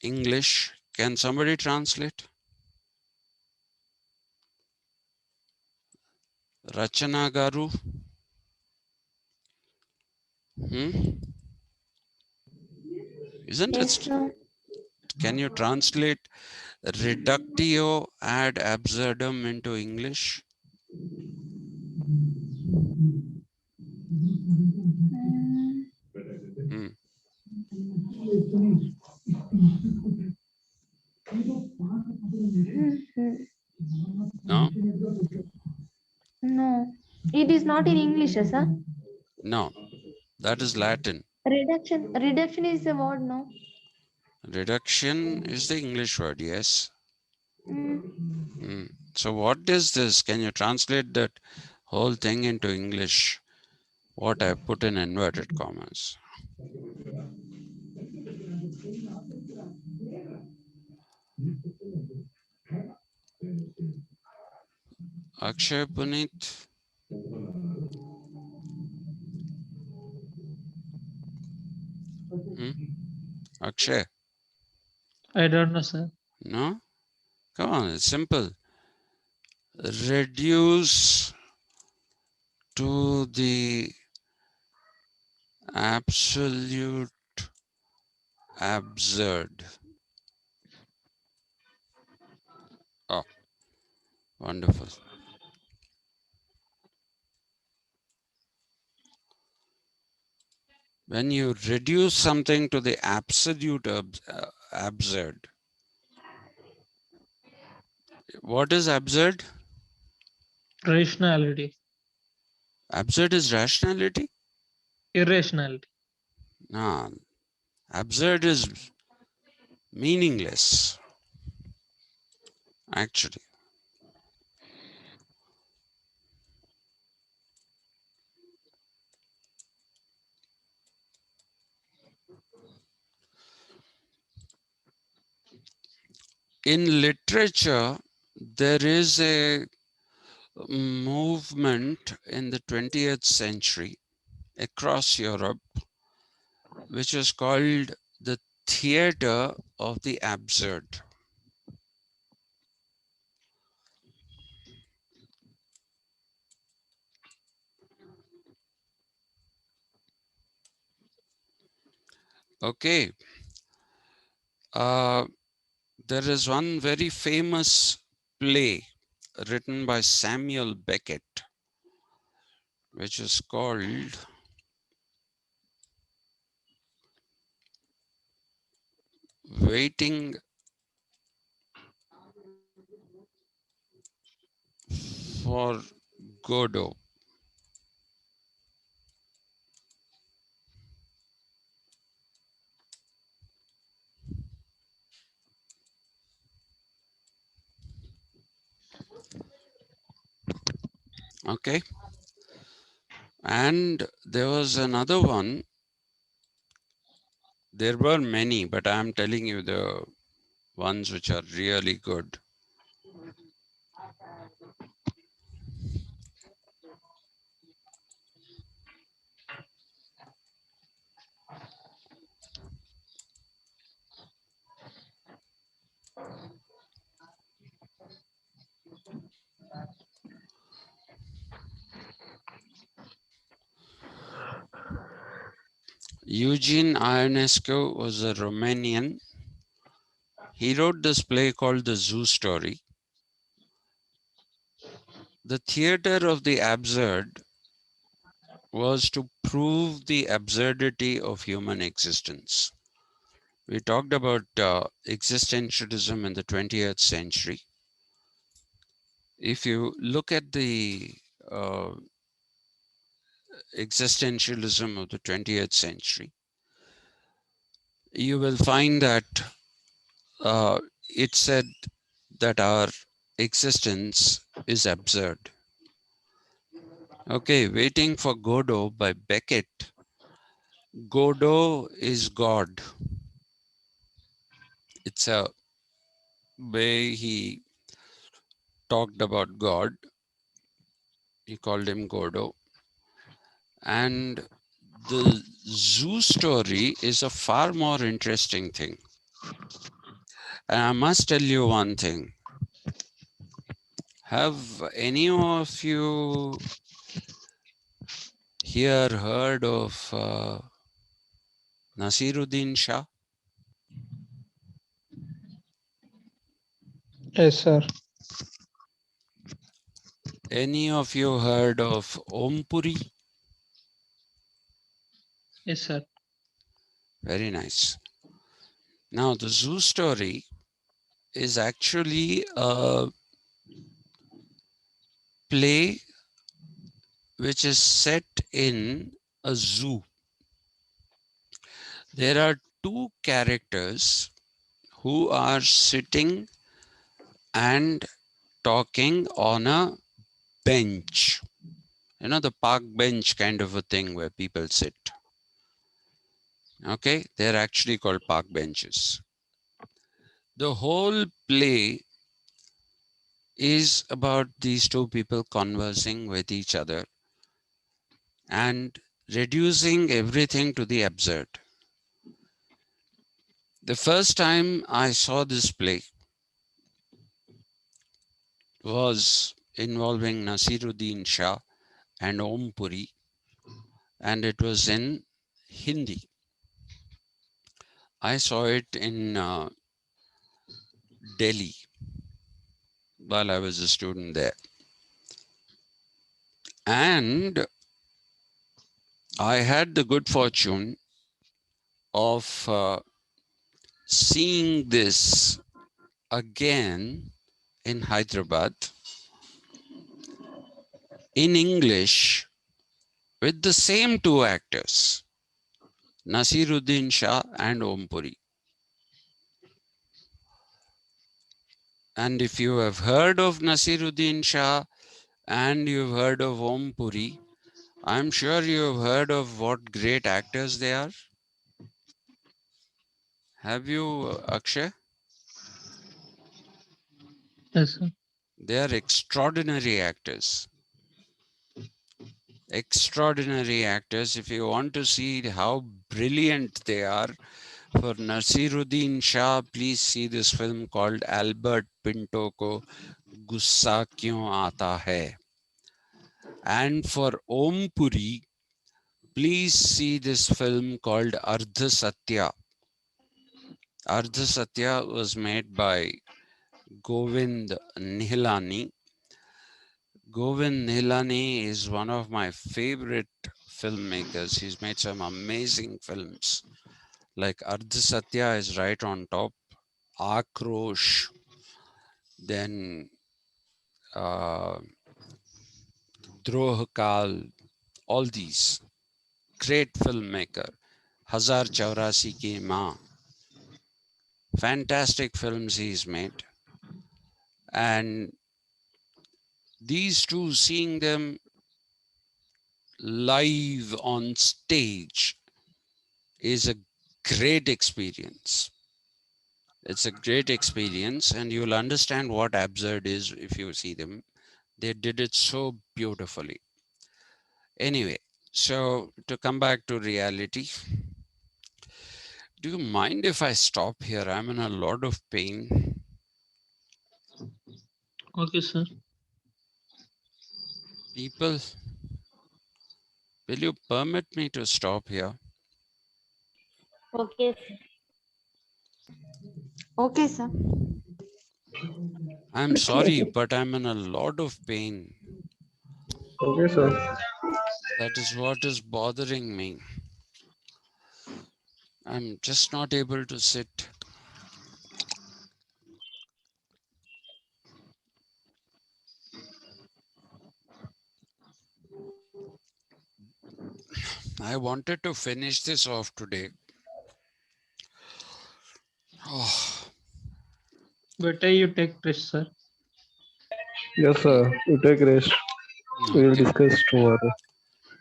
B: English. Can somebody translate? Rachana Garu? Isn't
A: Yes,
B: it?
A: no.
B: Can you translate reductio ad absurdum into English?
A: Mm,
B: Hmm.
A: mhm.
B: No?
A: No, it is not in English, sir.
B: No. That is Latin.
A: Reduction is a word, no?
B: Reduction is the English word, yes.
A: Mm.
B: Hmm. So what is this? Can you translate that whole thing into English? What I put in inverted commas. Akshay Puneet? Hmm? Akshay?
D: I don't know, sir.
B: No? Come on, it's simple. Reduce to the absolute absurd. Oh, wonderful. When you reduce something to the absolute absurd, what is absurd?
D: Rationality,
B: Absurd is rationality?
D: irrationality.
B: No, absurd is meaningless, actually. In literature, there is a movement in the 20th century across Europe, which is called the theater of the absurd. Okay, uh, there is one very famous play written by Samuel Beckett, which is called Waiting for Godot. Okay, and there was another one. There were many, but I'm telling you the ones which are really good. Eugene Ionescu was a Romanian. He wrote this play called The Zoo Story. The theater of the absurd was to prove the absurdity of human existence. We talked about existentialism in the 20th century. If you look at the existentialism of the 20th century, you will find that it said that our existence is absurd. Okay, Waiting for Godot by Beckett. Godot is God. It's a way he talked about God. He called him Godot. And the zoo story is a far more interesting thing. And I must tell you one thing. Have any of you here heard of Nasiruddin Shah?
D: Yes, sir.
B: Any of you heard of Om Puri?
D: Yes, sir.
B: Very nice. Now, the zoo story is actually a play which is set in a zoo. There are two characters who are sitting and talking on a bench. You know, the park bench kind of a thing where people sit. Okay, they're actually called park benches. The whole play is about these two people conversing with each other and reducing everything to the absurd. The first time I saw this play was involving Nasiruddin Shah and Om Puri, and it was in Hindi. I saw it in Delhi while I was a student there. And I had the good fortune of seeing this again in Hyderabad in English with the same two actors, Nasiruddin Shah and Om Puri. And if you have heard of Nasiruddin Shah and you've heard of Om Puri, I'm sure you have heard of what great actors they are. Have you, Akshay?
D: Yes, sir.
B: They are extraordinary actors. Extraordinary actors. If you want to see how brilliant they are, for Nasiruddin Shah, please see this film called Albert Pinto Ko Gussa Kyun Aata Hai. And for Om Puri, please see this film called Ardha Satya. Ardha Satya was made by Govind Nihalani. Govind Nihalani is one of my favorite filmmakers. He's made some amazing films. Like Ardha Satya is right on top. Akrosh, then Droh Kal, all these. Great filmmaker. Hazar Chaurasi Ki Maa. Fantastic films he's made. And these two, seeing them live on stage is a great experience. It's a great experience, and you'll understand what absurd is if you see them. They did it so beautifully. Anyway, so to come back to reality, do you mind if I stop here? I'm in a lot of pain.
D: Okay, sir.
B: People, will you permit me to stop here?
A: Okay, sir.
E: Okay, sir.
B: I'm sorry, but I'm in a lot of pain.
C: Okay, sir.
B: That is what is bothering me. I'm just not able to sit. I wanted to finish this off today. Oh,
D: Better you take rest, sir.
C: Yes, sir. You take rest. We will
B: okay.
C: discuss tomorrow.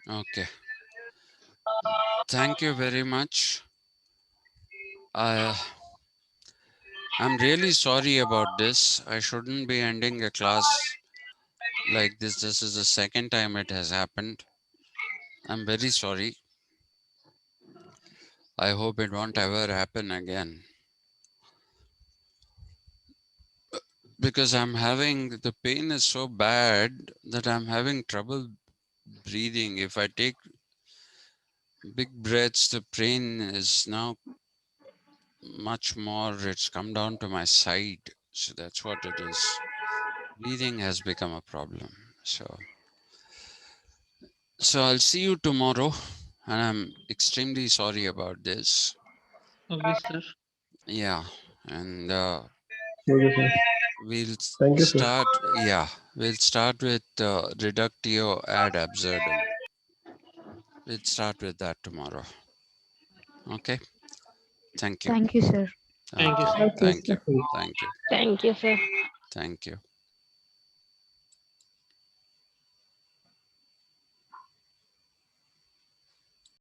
B: Okay. Thank you very much. I I'm really sorry about this. I shouldn't be ending a class like this. This is the second time it has happened. I'm very sorry. I hope it won't ever happen again. Because the pain is so bad that I'm having trouble breathing. If I take big breaths, the pain is now much more. It's come down to my side. So that's what it is. Breathing has become a problem. So I'll see you tomorrow. And I'm extremely sorry about this.
D: Okay, sir.
B: Yeah. And
C: Okay, sir.
B: we'll
C: Thank you, sir.
B: start. Yeah. We'll start with reductio ad absurdum. We'll start with that tomorrow. Okay. Thank you.
A: Thank you, sir.
D: Thank
B: Thank
D: you,
B: you.
D: sir.
C: Okay,
B: Thank you.
C: okay.
B: Thank you.
A: Thank you, sir.
B: Thank you.